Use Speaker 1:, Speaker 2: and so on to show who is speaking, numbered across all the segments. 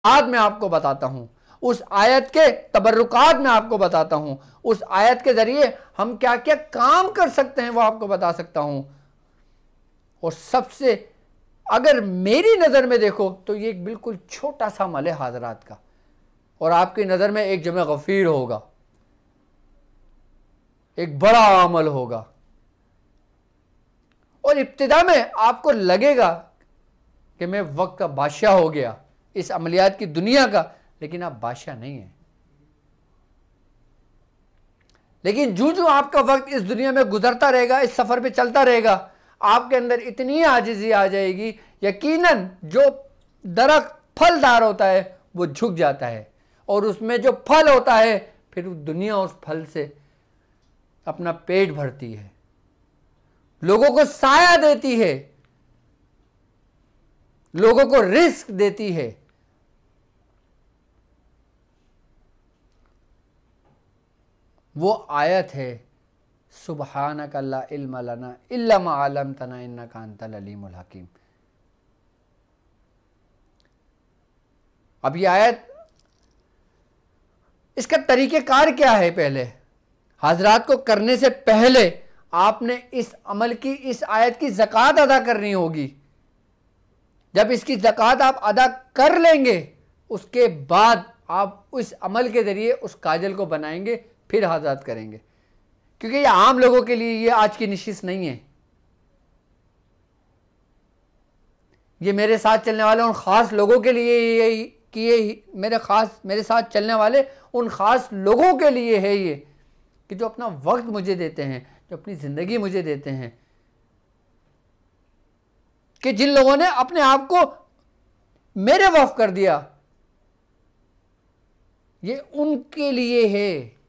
Speaker 1: आज मैं आपको बताता हूं, उस आयत के तबर्रुकात में आपको बताता हूं, उस आयत के जरिए हम क्या क्या काम कर सकते हैं वो आपको बता सकता हूं। और सबसे अगर मेरी नज़र में देखो तो ये एक बिल्कुल छोटा सा अमल है हाज़रात का, और आपकी नज़र में एक जमे गफ़ीर होगा, एक बड़ा अमल होगा। और इब्तिदा में आपको लगेगा कि मैं वक्त का बादशाह हो गया इस अमलियात की दुनिया का, लेकिन आप बादशाह नहीं हैं। लेकिन जो जो आपका वक्त इस दुनिया में गुजरता रहेगा, इस सफ़र पे चलता रहेगा, आपके अंदर इतनी आजिज़ी आ जाएगी, यकीनन जो दरख्त फलदार होता है वो झुक जाता है, और उसमें जो फल होता है फिर दुनिया उस फल से अपना पेट भरती है, लोगों को साया देती है, लोगों को रिस्क देती है। वो आयत है सुब्हानका ला इल्म लना इल्ला मा अल्लमतना इन्नका अंतल अलीमुल हकीम। अब ये आयत, इसका तरीक़ेकार क्या है? पहले हजरात को करने से पहले आपने इस अमल की, इस आयत की ज़कात अदा करनी होगी। जब इसकी ज़कात आप अदा कर लेंगे उसके बाद आप उस अमल के ज़रिए उस काजल को बनाएंगे, फिर आज़ाद करेंगे, क्योंकि ये आम लोगों के लिए ये आज की नशिस्त नहीं है। ये मेरे साथ चलने वाले उन ख़ास लोगों के लिए ये कि ये मेरे साथ चलने वाले उन ख़ास लोगों के लिए है ये, कि जो अपना वक्त मुझे देते हैं, जो अपनी ज़िंदगी मुझे देते हैं, कि जिन लोगों ने अपने आप को मेरे वफ़ कर दिया, ये उनके लिए है,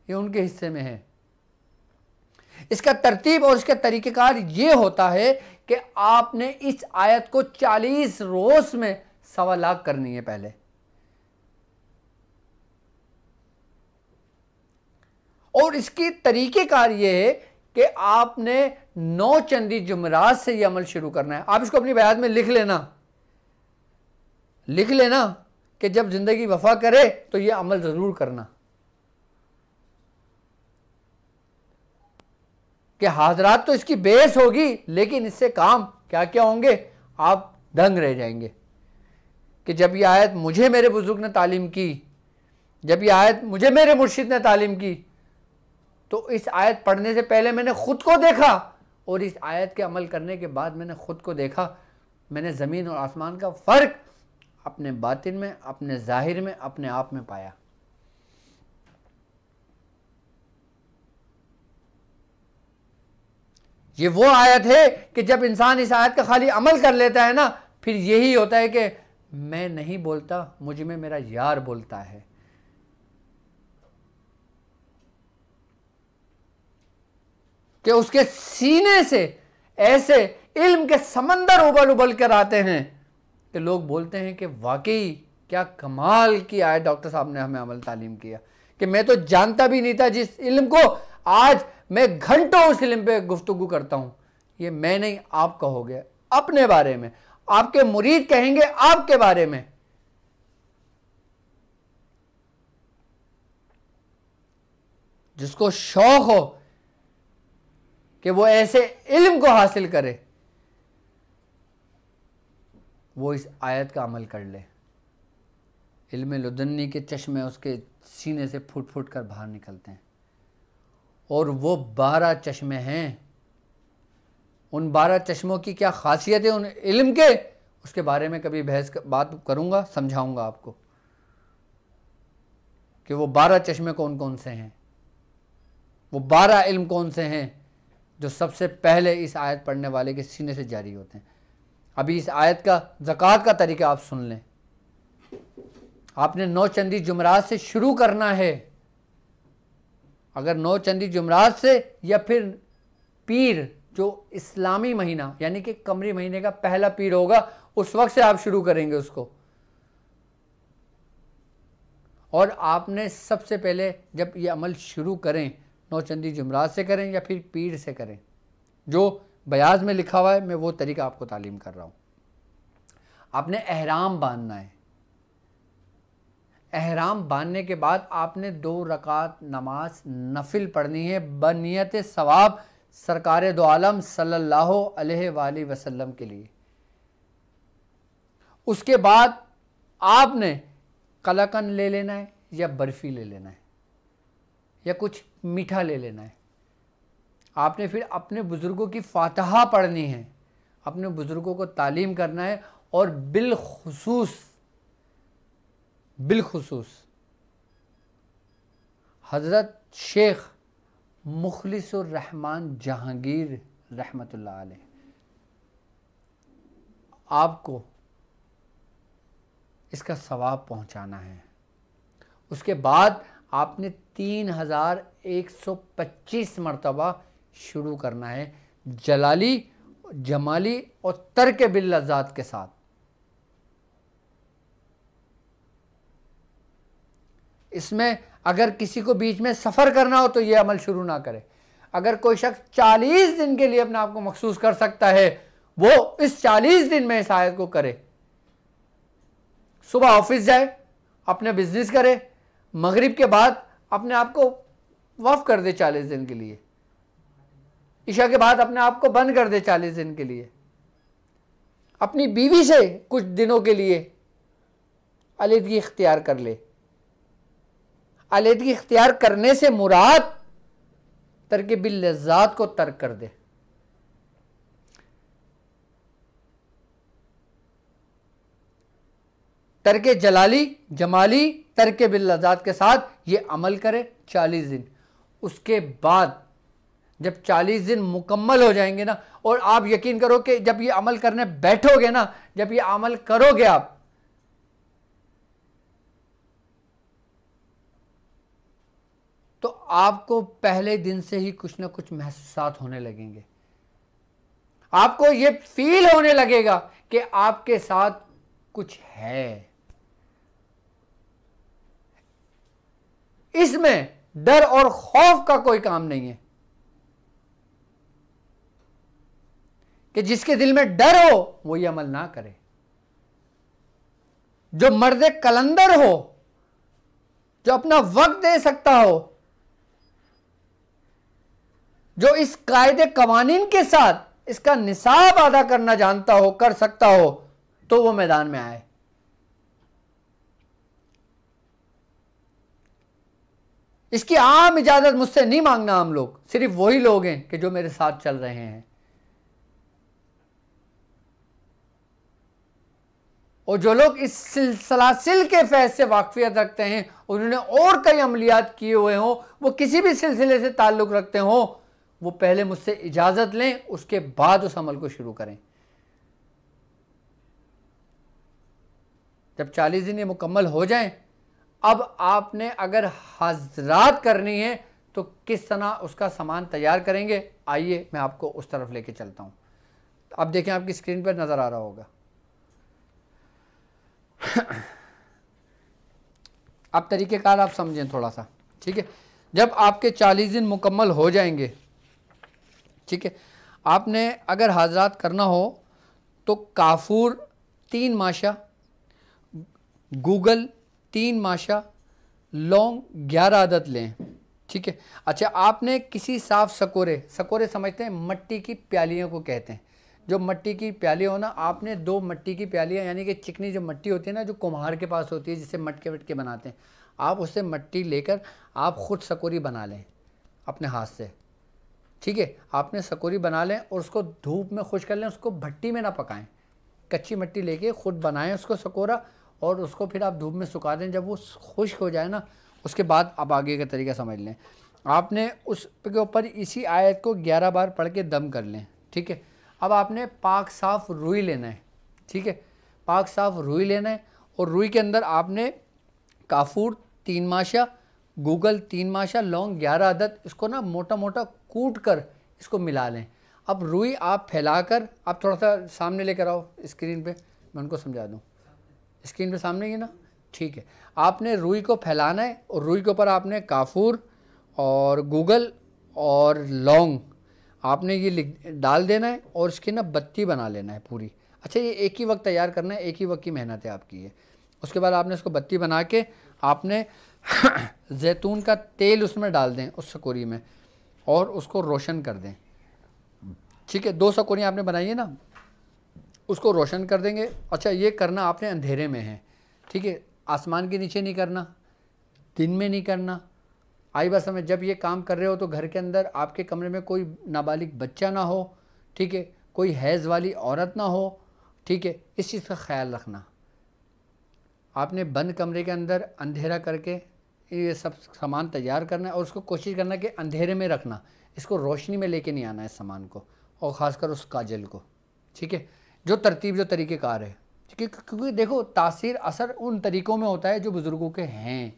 Speaker 1: ये उनके हिस्से में है। इसका तरतीब और इसका तरीक़ेकार ये होता है कि आपने इस आयत को 40 रोज़ में 1.25 लाख करनी है पहले। और इसकी तरीक़ेकार ये है कि आपने 9 चंदी जुमरात से ये अमल शुरू करना है। आप इसको अपनी बयात में लिख लेना कि जब ज़िंदगी वफ़ा करे तो ये अमल ज़रूर करना, कि हाजरात तो इसकी बेस होगी, लेकिन इससे काम क्या क्या होंगे आप दंग रह जाएंगे। कि जब ये आयत मुझे मेरे बुजुर्ग ने तालीम की, जब ये आयत मुझे मेरे मुर्शिद ने तालीम की, तो इस आयत पढ़ने से पहले मैंने ख़ुद को देखा, और इस आयत के अमल करने के बाद मैंने ख़ुद को देखा। मैंने ज़मीन और आसमान का फ़र्क अपने बातिन में, अपने ज़ाहिर में, अपने आप में पाया। ये वो आयत है कि जब इंसान इस आयत का खाली अमल कर लेता है ना, फिर यही होता है कि मैं नहीं बोलता, मुझ में मेरा यार बोलता है। कि उसके सीने से ऐसे इल्म के समंदर उबल उबल कर आते हैं कि लोग बोलते हैं कि वाकई क्या कमाल की आयत डॉक्टर साहब ने हमें अमल तालीम किया, कि मैं तो जानता भी नहीं था जिस इल्म को आज मैं घंटों उस इल्म पे गुफ्तगू करता हूं। ये मैं नहीं, आप कहोगे अपने बारे में, आपके मुरीद कहेंगे आपके बारे में। जिसको शौक हो कि वो ऐसे इल्म को हासिल करे, वो इस आयत का अमल कर ले। इल्म लुदन्नी के चश्मे उसके सीने से फूट फूट कर बाहर निकलते हैं, और वो 12 चश्मे हैं। उन 12 चश्मों की क्या खासियत है उन इल्म के, उसके बारे में कभी बात करूँगा, समझाऊँगा आपको कि वो 12 चश्मे कौन कौन से हैं, वो 12 इल्म कौन से हैं जो सबसे पहले इस आयत पढ़ने वाले के सीने से जारी होते हैं। अभी इस आयत का ज़कात का तरीका आप सुन लें। आपने 9 चंदी जुमरात से शुरू करना है। अगर 9 चंदी जुमरात से, या फिर पीर जो इस्लामी महीना यानी कि कमरी महीने का पहला पीर होगा, उस वक्त से आप शुरू करेंगे उसको। और आपने सबसे पहले जब ये अमल शुरू करें, 9 चंदी जुमरात से करें या फिर पीर से करें, जो बयाज में लिखा हुआ है, मैं वो तरीका आपको तालीम कर रहा हूँ। आपने एहराम बांधना है। एहराम बांधने के बाद आपने 2 रकात नमाज नफिल पढ़नी है बनियत सवाब सरकार दो आलम सल्लल्लाहु अलैहि वसल्लम के लिए। उसके बाद आपने कलाकंद ले लेना है या बर्फ़ी ले लेना है या कुछ मीठा ले लेना है। आपने फिर अपने बुज़ुर्गों की फातिहा पढ़नी है, अपने बुज़ुर्गों को तालीम करना है और बिलखुसूस हज़रत शेख मुखलिसुर रहमान जहांगीर रहमतुल्लाह अलैह आपको इसका सवाब पहुंचाना है। उसके बाद आपने 3125 मरतबा शुरू करना है जलाली, जमाली और तर्क बिल लज़्ज़ात के साथ। इसमें अगर किसी को बीच में सफ़र करना हो तो ये अमल शुरू ना करे। अगर कोई शख्स 40 दिन के लिए अपने आप को मखसूस कर सकता है, वो इस 40 दिन में इस आयत को करे। सुबह ऑफिस जाए, अपने बिजनेस करे, मगरिब के बाद अपने आप को वफ कर दे 40 दिन के लिए, इशा के बाद अपने आप को बंद कर दे 40 दिन के लिए, अपनी बीवी से कुछ दिनों के लिए अलहदगी इख्तियार कर ले। अलहदगी इख्तियार करने से मुराद तर्क बिल लज़्ज़ात को तर्क कर दे। तर्क जलाली, जमाली, तर्क बिल लज़्ज़ात के साथ ये अमल करे 40 दिन। उसके बाद जब 40 दिन मुकम्मल हो जाएंगे ना, और आप यकीन करो कि जब ये अमल करने बैठोगे ना, जब ये अमल करोगे आप, तो आपको पहले दिन से ही कुछ ना कुछ महसूसात होने लगेंगे। आपको ये फील होने लगेगा कि आपके साथ कुछ है। इसमें डर और खौफ का कोई काम नहीं है कि जिसके दिल में डर हो वो ये अमल ना करे। जो मर्द कलंदर हो, जो अपना वक्त दे सकता हो, जो इस कायदे कवानीन के साथ इसका निसाब अदा करना जानता हो, कर सकता हो, तो वो मैदान में आए। इसकी आम इजाजत मुझसे नहीं मांगना हम लोग, सिर्फ वही लोग हैं कि जो मेरे साथ चल रहे हैं। और जो लोग इस सिलसिलासिल के फैज़ से वाकफियत रखते हैं, उन्होंने और कई अमलियात किए हुए हों, वो किसी भी सिलसिले से ताल्लुक़ रखते हों, वो पहले मुझसे इजाज़त लें, उसके बाद उस अमल को शुरू करें। जब 40 दिन ये मुकम्मल हो जाएं, अब आपने अगर हाज़रात करनी है तो किस तरह उसका सामान तैयार करेंगे, आइए मैं आपको उस तरफ लेके चलता हूँ। अब देखें, आपकी स्क्रीन पर नज़र आ रहा होगा। अब तरीक़ेकार आप समझें थोड़ा सा, ठीक है। जब आपके 40 दिन मुकम्मल हो जाएंगे, ठीक है, आपने अगर हाज़रात करना हो तो काफूर 3 माशा, गूगल 3 माशा, लौंग 11 अदद लें, ठीक है। अच्छा, आपने किसी साफ़ सकोरे समझते हैं, मट्टी की प्यालियों को कहते हैं। जो मट्टी की प्याली हो ना, आपने 2 मट्टी की प्यालियाँ, यानी कि चिकनी जो मट्टी होती है ना, जो कुम्हार के पास होती है, जिससे मटके वटके बनाते हैं, आप उससे मट्टी लेकर आप ख़ुद सकोरी बना लें अपने हाथ से, ठीक है। आपने सकोरी बना लें और उसको धूप में खुश कर लें, उसको भट्टी में ना पकाएं। कच्ची मट्टी लेके ख़ुद बनाएं उसको सकोरा, और उसको फिर आप धूप में सुखा दें। जब वो खुश्क हो जाए ना, उसके बाद आप आगे का तरीका समझ लें। आपने उस के ऊपर इसी आयत को 11 बार पढ़ के दम कर लें, ठीक है। अब आपने पाक साफ़ रुई लेना है, ठीक है। पाक साफ़ रुई लेना है, और रुई के अंदर आपने काफूर 3 माशा, गूगल 3 माशा, लौंग 11 अदद, इसको ना मोटा मोटा कूट कर इसको मिला लें। अब रुई आप फैलाकर, आप थोड़ा सा सामने लेकर आओ स्क्रीन पे, मैं उनको समझा दूँ। स्क्रीन पे सामने ही ना, ठीक है। आपने रुई को फैलाना है, और रुई के ऊपर आपने काफूर और गूगल और लौंग आपने ये डाल देना है, और इसकी ना बत्ती बना लेना है पूरी। अच्छा, ये एक ही वक्त तैयार करना है, एक ही वक्त की मेहनत है आपकी ये। उसके बाद आपने इसको बत्ती बना के आपने जैतून का तेल उसमें डाल दें उस सकोरी में और उसको रोशन कर दें। ठीक है, 2 सकोरियाँ आपने बनाई है ना, उसको रोशन कर देंगे। अच्छा, ये करना आपने अंधेरे में है, ठीक है, आसमान के नीचे नहीं करना, दिन में नहीं करना। आई बात समझ। जब ये काम कर रहे हो तो घर के अंदर आपके कमरे में कोई नाबालिग बच्चा ना हो, ठीक है, कोई हैज़ वाली औरत ना हो, ठीक है, इस चीज़ का ख्याल रखना। आपने बंद कमरे के अंदर अंधेरा करके ये सब सामान तैयार करना है और उसको कोशिश करना कि अंधेरे में रखना, इसको रोशनी में लेके नहीं आना है इस सामान को, और ख़ासकर उस काजल को। ठीक है, जो तरतीब जो तरीक़ेकार है, क्योंकि देखो तासीर असर उन तरीक़ों में होता है जो बुज़ुर्गों के हैं।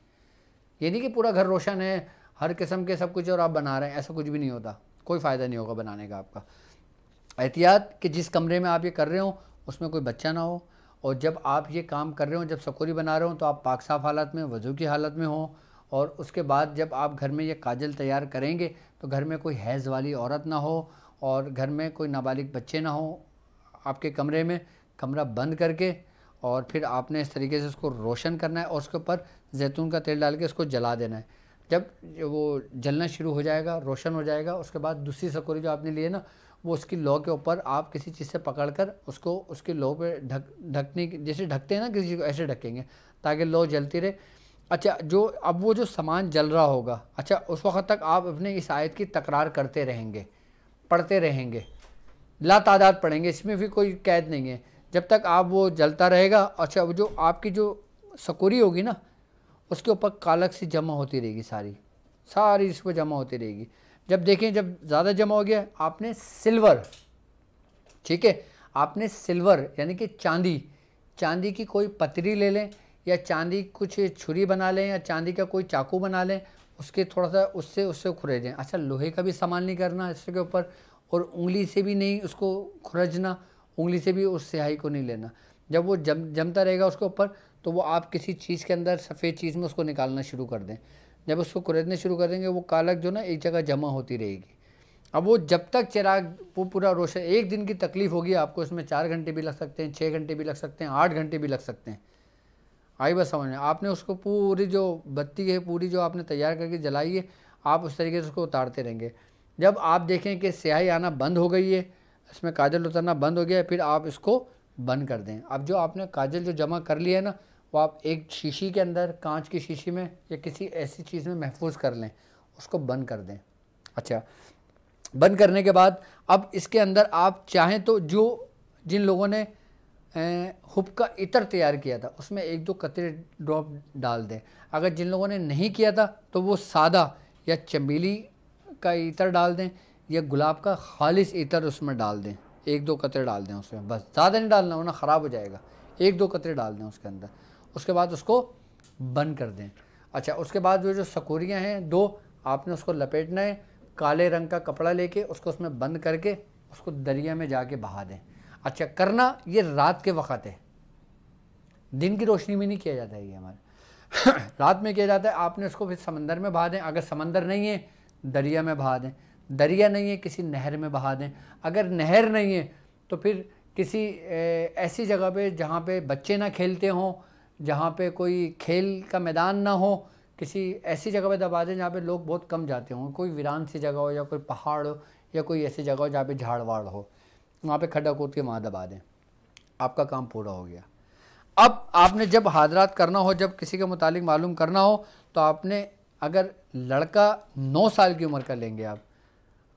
Speaker 1: ये नहीं कि पूरा घर रोशन है, हर किस्म के सब कुछ और आप बना रहे हैं, ऐसा कुछ भी नहीं होता, कोई फ़ायदा नहीं होगा बनाने का आपका। एहतियात कि जिस कमरे में आप ये कर रहे हो उसमें कोई बच्चा ना हो, और जब आप ये काम कर रहे हो, जब सकोरी बना रहे हो, तो आप पाक साफ़ हालत में, वज़ू की हालत में हो। और उसके बाद जब आप घर में ये काजल तैयार करेंगे तो घर में कोई हैज़ वाली औरत ना हो और घर में कोई नाबालिग बच्चे ना हो। आपके कमरे में कमरा बंद करके और फिर आपने इस तरीके से उसको रोशन करना है और उसके ऊपर जैतून का तेल डाल के उसको जला देना है। जब वो जलना शुरू हो जाएगा, रोशन हो जाएगा, उसके बाद दूसरी सकोरी जो आपने ली है ना, वो उसकी लौ के ऊपर आप किसी चीज़ से पकड़कर उसको उसकी लौ पे ढकने की, जैसे ढकते हैं ना किसी को, ऐसे ढकेंगे ताकि लौ जलती रहे। अच्छा, जो अब वो जो सामान जल रहा होगा, अच्छा, उस वक्त तक आप अपने इस आयत की तकरार करते रहेंगे, पढ़ते रहेंगे, लातादाद पढ़ेंगे, इसमें भी कोई कैद नहीं है, जब तक आप वो जलता रहेगा। अच्छा, वो जो आपकी जो सकोरी होगी ना, उसके ऊपर कालक सी जमा होती रहेगी, सारी इस पर जमा होती रहेगी। जब देखें जब ज़्यादा जमा हो गया, आपने सिल्वर, ठीक है, आपने सिल्वर यानी कि चांदी की कोई पतरी ले लें, या चांदी कुछ छुरी बना लें, या चांदी का कोई चाकू बना लें, उसके थोड़ा सा उससे खुरेदें। अच्छा, लोहे का भी इस्तेमाल नहीं करना इसके ऊपर, और उंगली से भी नहीं उसको खुरजना, उंगली से भी उस स्याही को नहीं लेना। जब वो जमता रहेगा उसके ऊपर, तो वो आप किसी चीज़ के अंदर सफ़ेद चीज़ में उसको निकालना शुरू कर दें। जब उसको खुरेदने शुरू कर देंगे, वो कालक जो ना एक जगह जमा होती रहेगी। अब वो जब तक चिराग वो पूरा रोशन, एक दिन की तकलीफ़ होगी आपको, इसमें 4 घंटे भी लग सकते हैं, 6 घंटे भी लग सकते हैं, 8 घंटे भी लग सकते हैं। आई बस समझ में। आपने उसको पूरी जो बत्ती है पूरी जो आपने तैयार करके जलाई है, आप उस तरीके से उसको उतारते रहेंगे। जब आप देखें कि स्याही आना बंद हो गई है, इसमें काजल उतरना बंद हो गया है, फिर आप इसको बंद कर दें। अब जो आपने काजल जो जमा कर लिया है ना, वो आप एक शीशी के अंदर, कांच की शीशी में या किसी ऐसी चीज़ में महफूज कर लें, उसको बंद कर दें। अच्छा, बंद करने के बाद अब इसके अंदर आप चाहें तो जो जिन लोगों ने हुब का इत्र तैयार किया था, उसमें 1-2 कतरे ड्रॉप डाल दें। अगर जिन लोगों ने नहीं किया था तो वो सादा या चमेली का इत्र डाल दें, या गुलाब का खालिस इत्र उसमें डाल दें, 1-2 कतरे डाल दें उसमें, बस, ज़्यादा नहीं डालना वरना ख़राब हो जाएगा। 1-2 कतरे डाल दें उसके अंदर, उसके बाद उसको बंद कर दें। अच्छा, उसके बाद वो जो सकोरियाँ हैं 2, आपने उसको लपेटना है, काले रंग का कपड़ा लेके उसको उसमें बंद करके उसको दरिया में जाके बहा दें। अच्छा, करना ये रात के वक़्त है, दिन की रोशनी में नहीं किया जाता है ये हमारे रात में किया जाता है। आपने उसको फिर समंदर में बहा दें, अगर समंदर नहीं है दरिया में बहा दें, दरिया नहीं है किसी नहर में बहा दें, अगर नहर नहीं है तो फिर किसी ऐसी जगह पे जहाँ पे बच्चे ना खेलते हों, जहाँ पे कोई खेल का मैदान ना हो, किसी ऐसी जगह पे दबा दें जहाँ पे लोग बहुत कम जाते हों, कोई वीरान सी जगह हो या कोई पहाड़ हो या कोई ऐसी जगह हो जहाँ पे झाड़ वाड़ हो, वहाँ पे खड्डा कूद के वहाँ दबा दें। आपका काम पूरा हो गया। अब आपने जब हाजरात करना हो, जब किसी के मुतालिक मालूम करना हो, तो आपने अगर लड़का 9 साल की उम्र का लेंगे आप,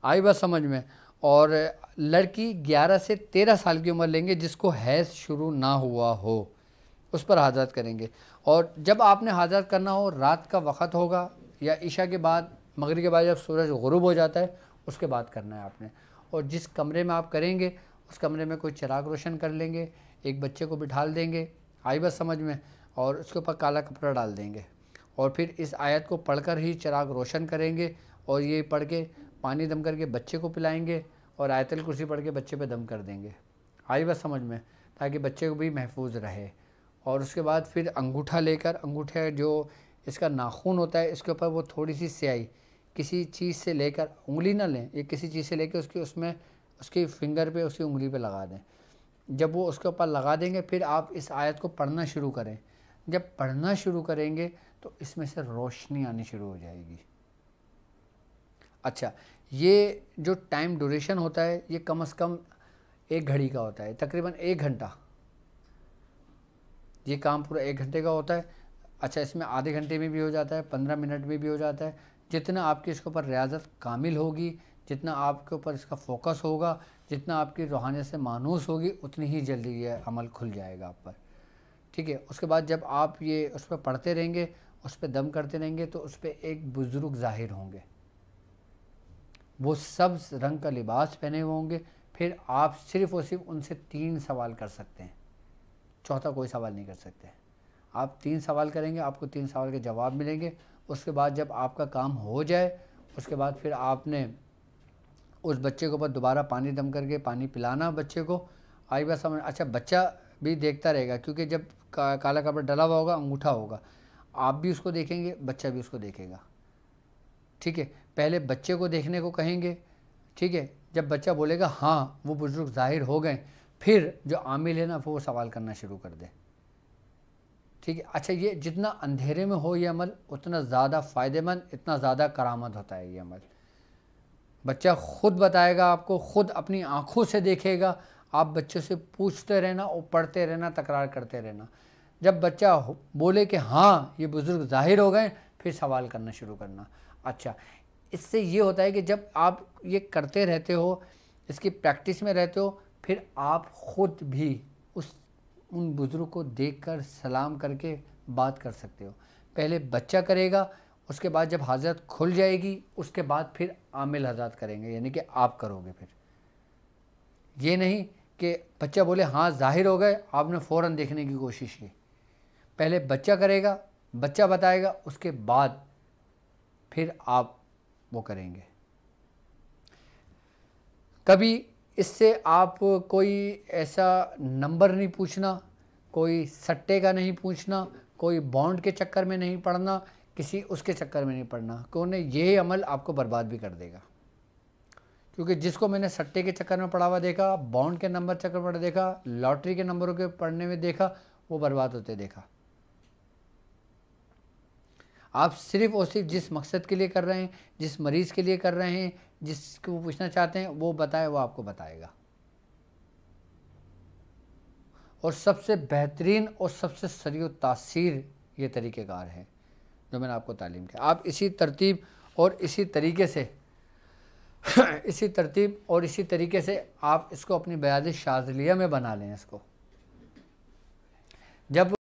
Speaker 1: आई बात समझ में, और लड़की 11 से 13 साल की उम्र लेंगे जिसको हैज़ शुरू ना हुआ हो, उस पर हाजरात करेंगे। और जब आपने हाजरात करना हो, रात का वक़्त होगा या इशा के बाद, मगरिब के बाद, जब सूरज गुरूब हो जाता है उसके बाद करना है आपने। और जिस कमरे में आप करेंगे उस कमरे में कोई चिराग रोशन कर लेंगे, एक बच्चे को बिठाल देंगे, आई बस समझ में, और उसके ऊपर काला कपड़ा डाल देंगे, और फिर इस आयत को पढ़कर ही चिराग रोशन करेंगे, और ये पढ़ के पानी दम करके बच्चे को पिलाएंगे, और आयतल कुर्सी पढ़ के बच्चे पे दम कर देंगे, आई बस समझ में, ताकि बच्चे को भी महफूज रहे। और उसके बाद फिर अंगूठा लेकर, अंगूठे जो इसका नाखून होता है, इसके ऊपर वो थोड़ी सी स्याही किसी चीज़ से लेकर, उंगली ना लें, ये किसी चीज़ से लेकर उसकी उसमें उसकी फिंगर पे, उसकी उंगली पे लगा दें। जब वो उसके ऊपर लगा देंगे, फिर आप इस आयत को पढ़ना शुरू करें। जब पढ़ना शुरू करेंगे तो इसमें से रोशनी आनी शुरू हो जाएगी। अच्छा, ये जो टाइम ड्यूरेशन होता है ये कम से कम 1 घड़ी का होता है, तकरीबन 1 घंटा। ये काम पूरा 1 घंटे का होता है। अच्छा, इसमें आधे घंटे में भी हो जाता है, 15 मिनट में भी हो जाता है। जितना आपकी इसके ऊपर रियाजत कामिल होगी, जितना आपके ऊपर इसका फोकस होगा, जितना आपकी रूहानियत से मानूस होगी, उतनी ही जल्दी ये अमल खुल जाएगा आप पर। ठीक है। उसके बाद जब आप ये उस पर पढ़ते रहेंगे, उस पर दम करते रहेंगे, तो उस पर एक बुज़ुर्ग ज़ाहिर होंगे। वो सब्ज़ रंग का लिबास पहने हुए होंगे। फिर आप सिर्फ़ और सिर्फ उनसे 3 सवाल कर सकते हैं, चौथा कोई सवाल नहीं कर सकते। आप 3 सवाल करेंगे, आपको 3 सवाल के जवाब मिलेंगे। उसके बाद जब आपका काम हो जाए, उसके बाद फिर आपने उस बच्चे के ऊपर दोबारा पानी दम करके पानी पिलाना बच्चे को। आई बात समझ? अच्छा, बच्चा भी देखता रहेगा, क्योंकि जब काला कपड़ा डला हुआ होगा, अंगूठा होगा, आप भी उसको देखेंगे, बच्चा भी उसको देखेगा। ठीक है। पहले बच्चे को देखने को कहेंगे। ठीक है। जब बच्चा बोलेगा हाँ वो बुज़ुर्ग ज़ाहिर हो गए, फिर जो आमिल है ना वो सवाल करना शुरू कर दे। ठीक है। अच्छा, ये जितना अंधेरे में हो ये अमल, उतना ज़्यादा फ़ायदेमंद, इतना ज़्यादा करामत होता है ये अमल। बच्चा खुद बताएगा आपको, खुद अपनी आँखों से देखेगा। आप बच्चों से पूछते रहना और पढ़ते रहना, तकरार करते रहना। जब बच्चा बोले कि हाँ ये बुज़ुर्ग ज़ाहिर हो गए, फिर सवाल करना शुरू करना। अच्छा, इससे ये होता है कि जब आप ये करते रहते हो, इसकी प्रैक्टिस में रहते हो, फिर आप ख़ुद भी उन बुज़ुर्ग को देखकर सलाम करके बात कर सकते हो। पहले बच्चा करेगा, उसके बाद जब हाजत खुल जाएगी, उसके बाद फिर आमिल हज़रात करेंगे, यानी कि आप करोगे। फिर ये नहीं कि बच्चा बोले हाँ ज़ाहिर हो गए, आपने फ़ौरन देखने की कोशिश की। पहले बच्चा करेगा, बच्चा बताएगा, उसके बाद फिर आप वो करेंगे। कभी इससे आप कोई ऐसा नंबर नहीं पूछना, कोई सट्टे का नहीं पूछना, कोई बॉन्ड के चक्कर में नहीं पड़ना, किसी उसके चक्कर में नहीं पड़ना, क्योंकि ये अमल आपको बर्बाद भी कर देगा। क्योंकि जिसको मैंने सट्टे के चक्कर में पड़ा हुआ देखा, बॉन्ड के नंबर चक्कर में देखा, लॉटरी के नंबरों के पढ़ने में देखा, वो बर्बाद होते देखा। आप सिर्फ़ और सिर्फ जिस मकसद के लिए कर रहे हैं, जिस मरीज़ के लिए कर रहे हैं, जिसको पूछना चाहते हैं, वो बताए, वो आपको बताएगा। और सबसे बेहतरीन और सबसे सरीअ तासीर ये तरीक़ेकार है जो मैंने आपको तालीम किया। आप इसी तरतीब और इसी तरीके से इसी तरतीब और इसी तरीके से आप इसको अपनी बयाद शाज़लिया में बना लें। इसको जब